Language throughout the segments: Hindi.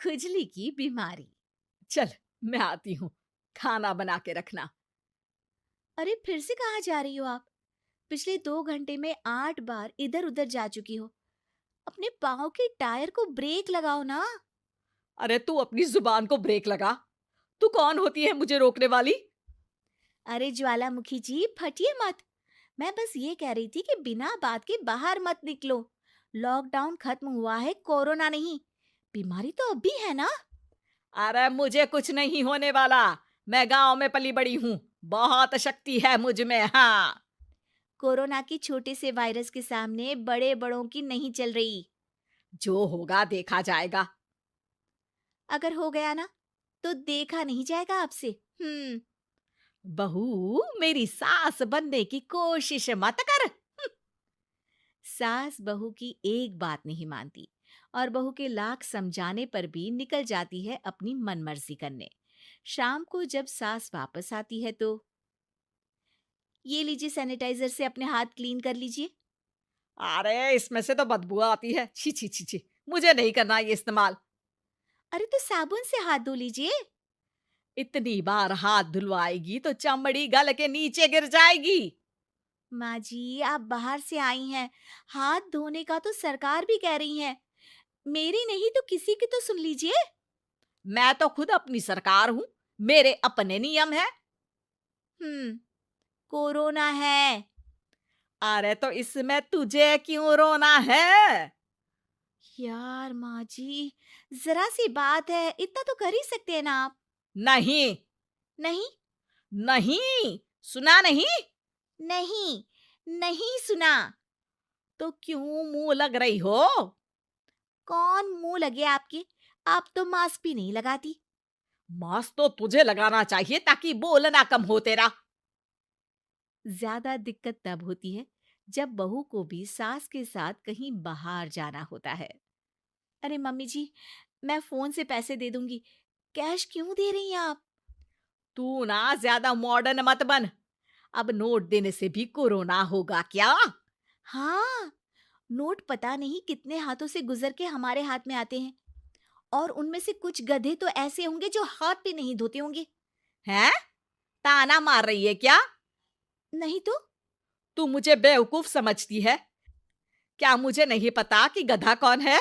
खुजली की बीमारी। चल, मैं आती हूँ, खाना बना के रखना। अरे फिर से कहाँ जा रही हो आप? पिछले 2 घंटे में 8 बार इधर उधर जा चुकी हो। अपने पाँव के टायर को ब्रेक लगाओ ना। अरे तू अपनी जुबान को ब्रेक लगा। तू कौन होती है मुझे रोकने वाली? अरे ज्वालामुखी जी, फटिए मत। मैं बस ये कह रही थी कि बिना बात के बाहर मत निकलो। लॉकडाउन खत्म हुआ है, कोरोना नहीं। बीमारी तो अब भी है ना। अरे मुझे कुछ नहीं होने वाला। मैं गांव में पली बड़ी हूँ। बहुत शक्ति है मुझ में, हाँ। कोरोना की छोटे से वायरस के सामने बड़े बड़ों की नहीं चल रही। जो होगा देखा जाएगा। अगर हो गया ना, तो देखा नहीं जाएगा आपसे। हम्म। बहू, मेरी सास बनने की कोशिश मत कर। सास बहू की एक बात नहीं मानती और बहू के लाख समझाने पर भी निकल जाती है अपनी मनमर्जी करने। शाम को जब सास वापस आती है तो, ये लीजिए सैनिटाइजर से अपने हाथ क्लीन कर लीजिए। अरे इसमें से तो बदबू आती है। छी छी छी छी। मुझे नहीं करना ये इस्तेमाल। अरे तो साबुन से हाथ धो लीजिए। इतनी बार हाथ धुलवाएगी तो चमड़ी गल के नीचे गिर जाएगी। माँ जी, आप बाहर से आई हैं, हाथ धोने का तो सरकार भी कह रही है। मेरी नहीं तो किसी की तो सुन लीजिए। मैं तो खुद अपनी सरकार हूँ। मेरे अपने नियम है। हम्म। कोरोना है। अरे तो इसमें तुझे क्यों रोना है? यार माँ जी, जरा सी बात है, इतना तो कर ही सकते हैं ना आप। नहीं। नहीं। नहीं, सुना नहीं? नहीं। नहीं सुना। तो क्यों मुंह लग रही हो? कौन मुंह लगे आपके? आप तो मास्क भी नहीं लगाती। मास्क तो तुझे लगाना चाहिए ताकि बोलना कम हो तेरा। ज्यादा दिक्कत तब होती है जब बहू को भी सास के साथ कहीं बाहर जाना होता है। अरे मम्मी जी, मैं फोन से पैसे दे दूंगी। कैश क्यों दे रही हैं आप? तू ना ज्यादा मॉडर्न मत बन। अब नोट देने से भी कोरोना होगा क्या? हाँ, नोट पता नहीं कितने हाथों से गुजर के हमारे हाथ में आते हैं, और उनमें से कुछ गधे तो ऐसे होंगे जो हाथ भी नहीं धोते होंगे। हैं? ताना मार रही है क्या? नहीं तो। तू मुझे बेवकूफ समझती है? क्या मुझे नहीं पता कि गधा कौन है?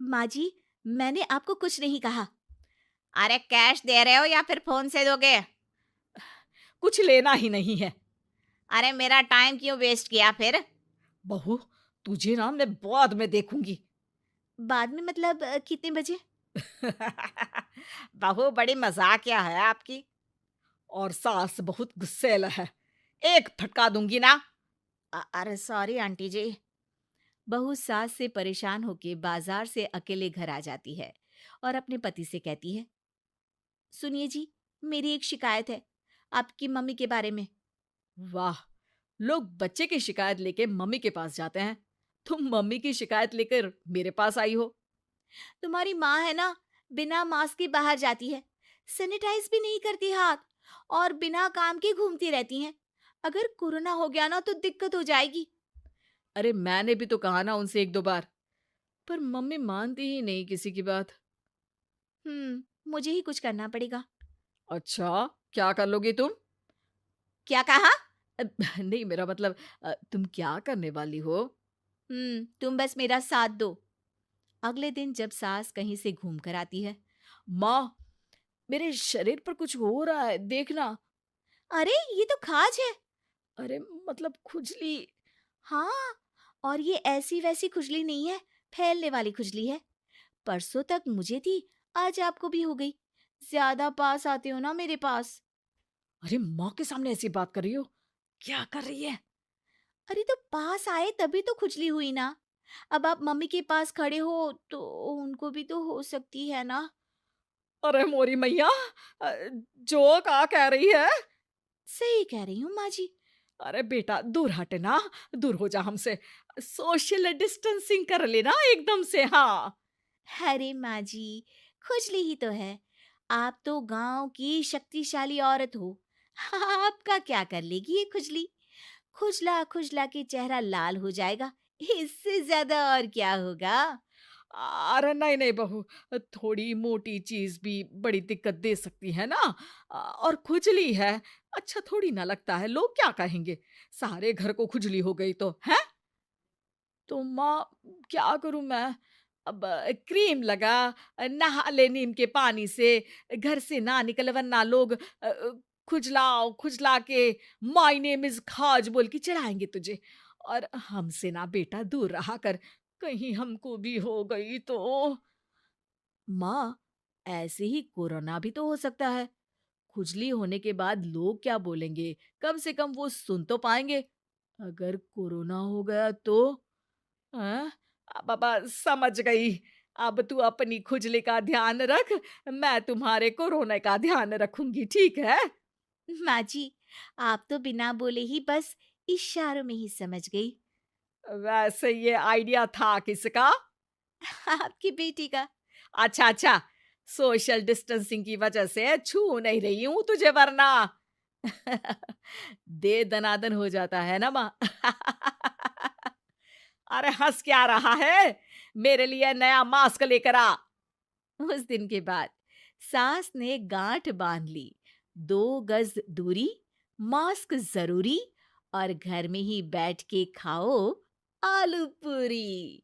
माँ जी, मैंने आपको कुछ नहीं कहा। अरे कैश दे रहे हो या फिर फोन से दोगे? कुछ लेना ही नहीं है। अरे मेरा टाइम क्यों वेस्ट किया फिर? बहू, तुझे ना मैं बाद में देखूंगी। बाद में मतलब कितने बजे? बहू बड़ी मजाकिया है आपकी। और सास बहुत गुस्सैल है। एक फटका दूंगी ना। अरे सॉरी आंटी जी। बहू सास से परेशान होके बाजार से अकेले घर आ जाती है और अपने पति से कहती है, सुनिए जी, मेरी एक शिकायत है आपकी मम्मी के बारे में। वाह, लोग बच्चे की शिकायत लेके मम्मी के पास जाते हैं। तुम मम्मी की शिकायत लेकर मेरे पास आई हो। तुम्हारी माँ है ना, बिना मास्क के बाहर जाती है, सैनिटाइज भी नहीं करती हाथ, और बिना काम के घूमती रहती हैं। अगर कोरोना हो गया ना तो दिक्कत हो जाएगी। अरे मैंने भी तो कहा ना उनसे एक दो बार, पर मम्मी मानती ही नहीं किसी की बात। मुझे ही कुछ करना पड़ेगा। अच्छा, क्या कर लोगी तुम? क्या कहा? अ, नहीं, मेरा मतलब तुम क्या करने वाली हो? तुम बस मेरा साथ दो। अगले दिन जब सास कहीं से घूम कर आती है, माँ, मेरे शरीर पर कुछ हो रहा है, देखना। अरे ये तो खाज है। अरे मतलब खुजली। हाँ, और ये ऐसी वैसी खुजली नहीं है, फैलने वाली खुजली है। परसों तक मुझे थी, आज आपको भी हो गई। ज्यादा पास आते हो ना मेरे पास। अरे माँ के सामने ऐसी बात कर रही हो? क्या कर रही है? अरे तो पास आए तभी तो खुजली हुई ना। अब आप मम्मी के पास खड़े हो तो उनको भी तो हो सकती है ना। अरे मोरी मैया, अ, जो का कह रही है? सही कह रही हूँ माँ जी। अरे बेटा दूर हट ना, दूर हो जा हमसे। सोशल डिस्टेंसिंग कर लेना एकदम से, हाँ। अरे माँ जी, खुजली ही तो है। आप तो गांव की शक्तिशाली औरत हो। आपका क्या कर लेगी ये खुजली? खुजला खुजला के चेहरा लाल हो जाएगा। इससे ज्यादा और क्या होगा? अरे नहीं नहीं बहू, थोड़ी मोटी चीज भी बड़ी दिक्कत दे सकती है ना। और खुजली है, अच्छा थोड़ी ना लगता है, लोग क्या कहेंगे, सारे घर को खुजली हो गई तो है। तो माँ, क्या करूं मैं? अब क्रीम लगा, नहा ले नीम के पानी से, घर से ना निकल वरना लोग खुजलाओ खुजला के माय नेम इज खाज बोल के चढ़ाएंगे तुझे। और हमसे ना बेटा दूर रहा कर, कहीं हमको भी हो गई तो। माँ, ऐसे ही कोरोना भी तो हो सकता है। खुजली होने के बाद लोग क्या बोलेंगे, कम से कम वो सुन तो पाएंगे। अगर कोरोना हो गया तो? हाँ, बाबा समझ गई। अब तू अपनी खुजली का ध्यान रख, मैं तुम्हारे कोरोना का ध्यान रखूंगी, ठीक है? माँ जी, आप तो बिना बोले ही बस इशारों में ही समझ गई। वैसे ये आइडिया था किसका? आपकी बेटी का। अच्छा अच्छा, सोशल डिस्टेंसिंग की वजह से छू नहीं रही हूं तुझे वरना। दे दनादन हो जाता है ना माँ। अरे हंस क्या रहा है, मेरे लिए नया मास्क लेकर आ। उस दिन के बाद सास ने गांठ बांध ली। 2 गज दूरी, मास्क जरूरी, और घर में ही बैठ के खाओ आलू पूरी।